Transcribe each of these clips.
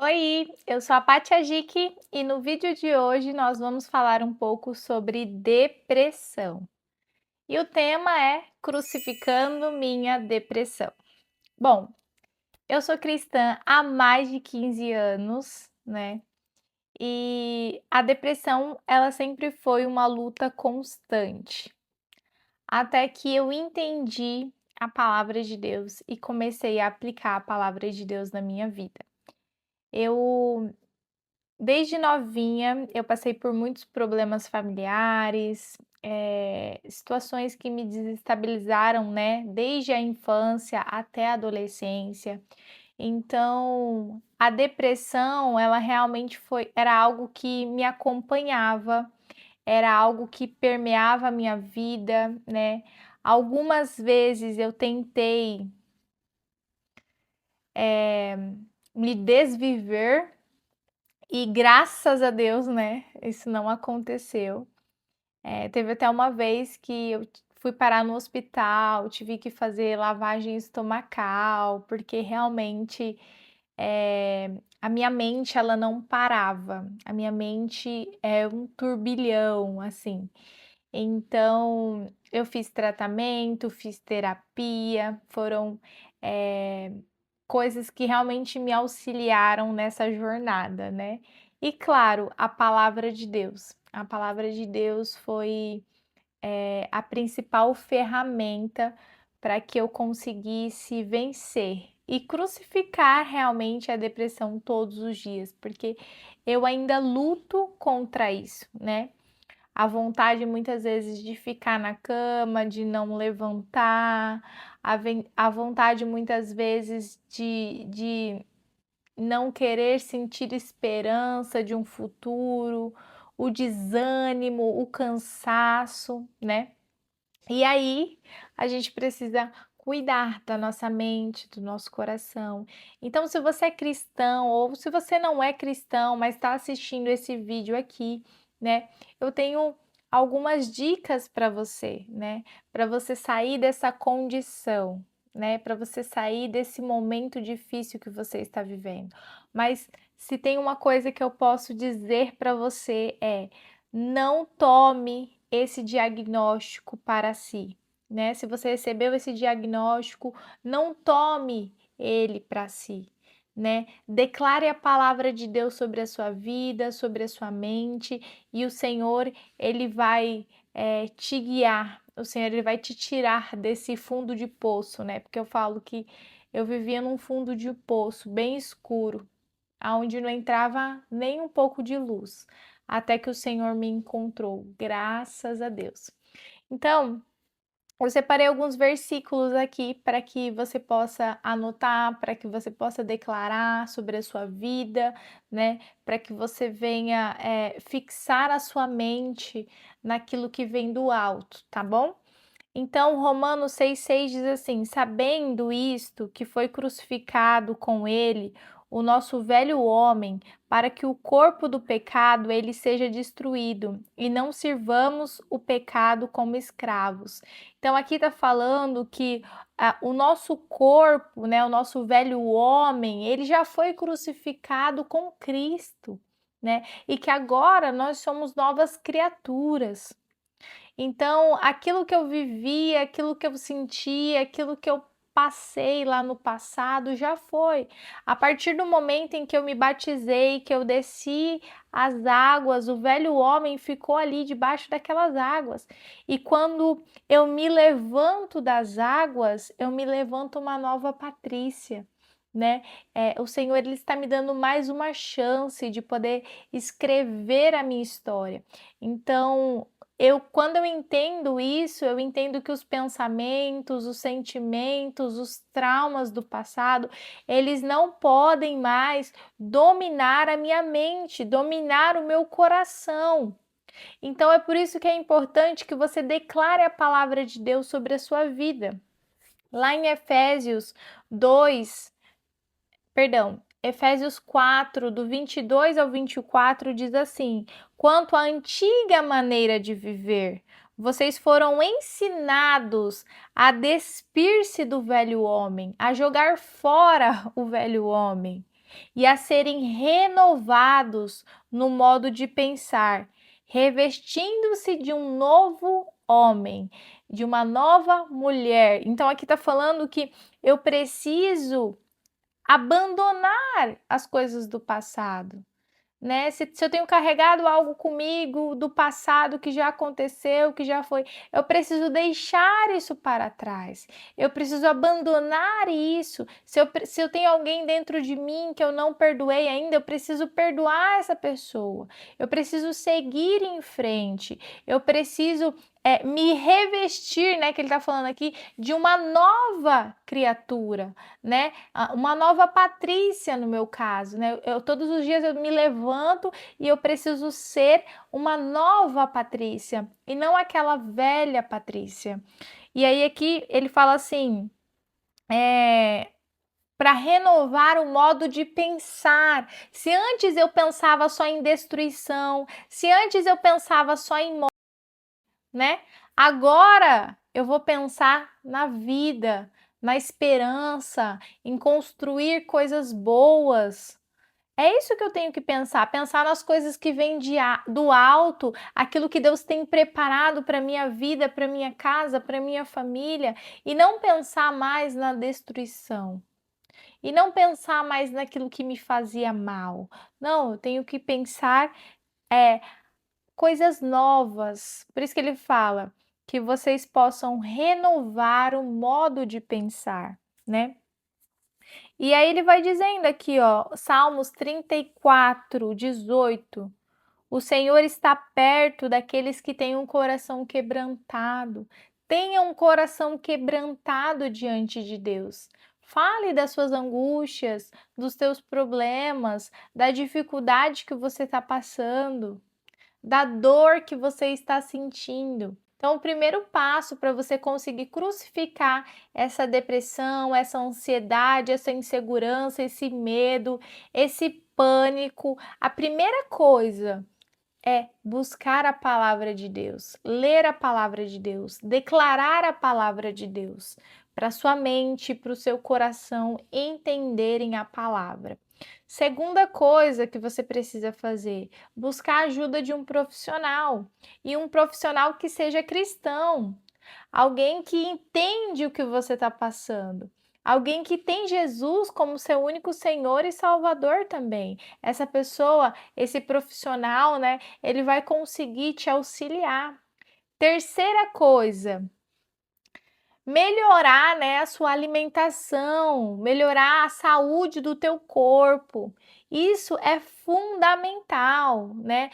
Oi, eu sou a Paty Ajic e no vídeo de hoje nós vamos falar um pouco sobre depressão. E o tema é Crucificando Minha Depressão. Bom, eu sou cristã há mais de 15 anos, né? E a depressão, ela sempre foi uma luta constante, até que eu entendi a palavra de Deus e comecei a aplicar a palavra de Deus na minha vida. Eu Desde novinha, eu passei por muitos problemas familiares, situações que me desestabilizaram, né, desde a infância até a adolescência. Então, a depressão, ela realmente era algo que me acompanhava, era algo que permeava a minha vida, né. Algumas vezes eu tentei, eh, me desviver. E graças a Deus, né, isso não aconteceu. Teve até uma vez que eu fui parar no hospital, tive que fazer lavagem estomacal, porque realmente, a minha mente ela não parava, a minha mente é um turbilhão, assim. Então, eu fiz tratamento, fiz terapia, foram, eh, coisas que realmente me auxiliaram nessa jornada, né. E claro, a palavra de Deus. A palavra de Deus foi, a principal ferramenta para que eu conseguisse vencer e crucificar realmente a depressão todos os dias, porque eu ainda luto contra isso, né. A vontade muitas vezes de ficar na cama, de não levantar, a vontade muitas vezes de não querer sentir esperança de um futuro, o desânimo, o cansaço, né. E aí, a gente precisa cuidar da nossa mente, do nosso coração. Então, se você é cristão ou se você não é cristão, mas está assistindo esse vídeo aqui, né, eu tenho algumas dicas para você, né, para você sair dessa condição, né, para você sair desse momento difícil que você está vivendo. Mas se tem uma coisa que eu posso dizer para você é: não tome esse diagnóstico para si, né. Se você recebeu esse diagnóstico, não tome ele para si, né. Declare a palavra de Deus sobre a sua vida, sobre a sua mente, e o Senhor, ele vai, te guiar, o Senhor, ele vai te tirar desse fundo de poço, né, porque eu falo que eu vivia num fundo de poço bem escuro, aonde não entrava nem um pouco de luz, até que o Senhor me encontrou, graças a Deus. Então, eu separei alguns versículos aqui para que você possa anotar, para que você possa declarar sobre a sua vida, né? Para que você venha fixar a sua mente naquilo que vem do alto, tá bom? Então, Romanos 6,6 diz assim: sabendo isto, que foi crucificado com ele o nosso velho homem, para que o corpo do pecado ele seja destruído, e não sirvamos o pecado como escravos. Então, aqui está falando que o nosso corpo, né, o nosso velho homem, ele já foi crucificado com Cristo, né? E que agora nós somos novas criaturas. Então, aquilo que eu vivi, aquilo que eu senti, aquilo que eu passei lá no passado já foi. A partir do momento em que eu me batizei, que eu desci as águas, o velho homem ficou ali debaixo daquelas águas. E quando eu me levanto das águas, eu me levanto uma nova Patrícia. Né? O Senhor ele está me dando mais uma chance de poder escrever a minha história. Então, quando eu entendo isso, eu entendo que os pensamentos, os sentimentos, os traumas do passado, eles não podem mais dominar a minha mente, dominar o meu coração. Então é por isso que é importante que você declare a palavra de Deus sobre a sua vida. Lá em Efésios 4, do 22 ao 24, diz assim: quanto à antiga maneira de viver, vocês foram ensinados a despir-se do velho homem, a jogar fora o velho homem, e a serem renovados no modo de pensar, revestindo-se de um novo homem, de uma nova mulher. Então aqui está falando que eu preciso abandonar as coisas do passado, né? Se eu tenho carregado algo comigo do passado que já aconteceu, que já foi, eu preciso deixar isso para trás. Eu preciso abandonar isso. Se eu tenho alguém dentro de mim que eu não perdoei ainda, eu preciso perdoar essa pessoa. Eu preciso seguir em frente. Eu preciso me revestir, né? Que ele está falando aqui, de uma nova criatura, né? Uma nova Patrícia, no meu caso, né? Todos os dias eu me levanto e eu preciso ser uma nova Patrícia e não aquela velha Patrícia. E aí aqui ele fala assim, para renovar o modo de pensar. Se antes eu pensava só em destruição, se antes eu pensava só em morte, né? Agora eu vou pensar na vida, na esperança, em construir coisas boas. É isso que eu tenho que pensar nas coisas que vêm do alto, aquilo que Deus tem preparado para minha vida, para minha casa, para minha família, e não pensar mais na destruição. E não pensar mais naquilo que me fazia mal. Não, eu tenho que pensar coisas novas. Por isso que ele fala que vocês possam renovar o modo de pensar, né? E aí ele vai dizendo aqui, ó, Salmos 34, 18. O Senhor está perto daqueles que têm um coração quebrantado. Tenha um coração quebrantado diante de Deus. Fale das suas angústias, dos teus problemas, da dificuldade que você está passando, da dor que você está sentindo. Então, o primeiro passo para você conseguir crucificar essa depressão, essa ansiedade, essa insegurança, esse medo, esse pânico, a primeira coisa é buscar a palavra de Deus, ler a palavra de Deus, declarar a palavra de Deus, para sua mente, para o seu coração entenderem a palavra. Segunda coisa que você precisa fazer, buscar a ajuda de um profissional, e um profissional que seja cristão, alguém que entende o que você está passando. Alguém que tem Jesus como seu único Senhor e Salvador também. Essa pessoa, esse profissional, né, ele vai conseguir te auxiliar. Terceira coisa, melhorar, né, a sua alimentação, melhorar a saúde do teu corpo. Isso é fundamental, né?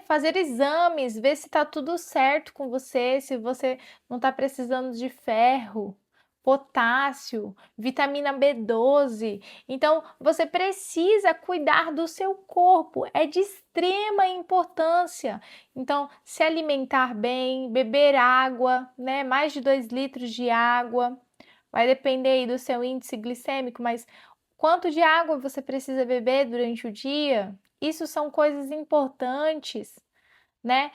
Fazer exames, ver se está tudo certo com você, se você não está precisando de ferro, potássio, vitamina B12. Então, você precisa cuidar do seu corpo, é de extrema importância. Então, se alimentar bem, beber água, né? Mais de 2 litros de água. Vai depender aí do seu índice glicêmico, mas quanto de água você precisa beber durante o dia? Isso são coisas importantes, né?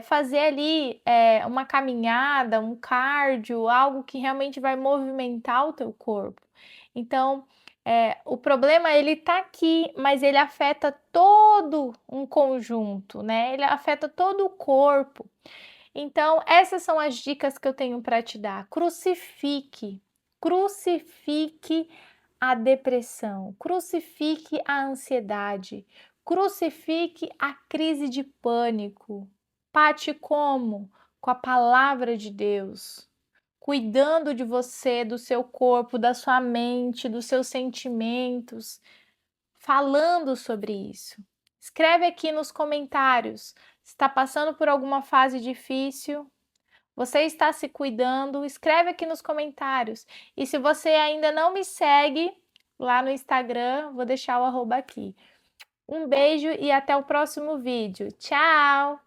Fazer ali uma caminhada, um cardio, algo que realmente vai movimentar o teu corpo. Então, o problema ele tá aqui, mas ele afeta todo um conjunto, né? Ele afeta todo o corpo. Então, essas são as dicas que eu tenho para te dar. Crucifique a depressão, crucifique a ansiedade, crucifique a crise de pânico. Pate como? Com a palavra de Deus, cuidando de você, do seu corpo, da sua mente, dos seus sentimentos, falando sobre isso. Escreve aqui nos comentários se está passando por alguma fase difícil. Você está se cuidando? Escreve aqui nos comentários. E se você ainda não me segue lá no Instagram, vou deixar o arroba aqui. Um beijo e até o próximo vídeo. Tchau!